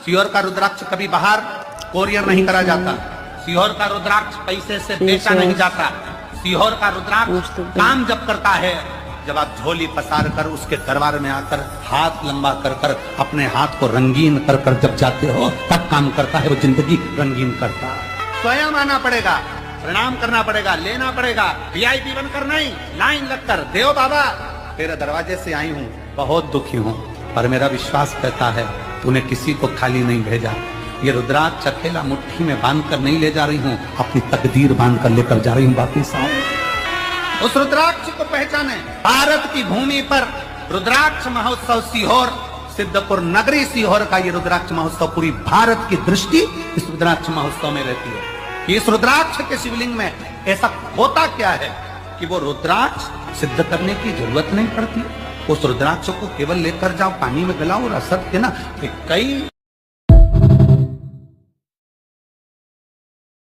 सीहोर का रुद्राक्ष कभी बाहर कोरियर नहीं करा जाता। सीहोर का रुद्राक्ष पैसे से बेचा नहीं जाता। सीहोर का रुद्राक्ष काम जब करता है, जब आप झोली पसार कर उसके दरबार में आकर हाथ लंबा कर कर अपने हाथ को रंगीन कर कर जब जाते हो, तब काम करता है। वो जिंदगी रंगीन करता है। स्वयं आना पड़ेगा, प्रणाम करना पड़ेगा, लेना पड़ेगा, वीआईपी बनकर नहीं, लाइन लगकर, देव बाबा तेरे दरवाजे से आई हूँ, बहुत दुखी हूँ, पर मेरा विश्वास कहता है तूने किसी को खाली नहीं भेजा। ये रुद्राक्ष अकेला मुट्ठी में बांध कर नहीं ले जा रही हूँ, अपनी तकदीर बांध कर लेकर जा रही हूँ वापिस आओ। उस रुद्राक्ष को पहचाने। भारत की भूमि पर रुद्राक्ष महोत्सव सीहोर, सिद्धपुर नगरी सीहोर का ये रुद्राक्ष महोत्सव, पूरी भारत की दृष्टि इस रुद्राक्ष महोत्सव में रहती है कि इस रुद्राक्ष के शिवलिंग में ऐसा होता क्या है कि वो रुद्राक्ष सिद्ध करने की जरूरत नहीं पड़ती। उस रुद्राक्ष को केवल लेकर जाओ, पानी में गलाओ और असर के ना कई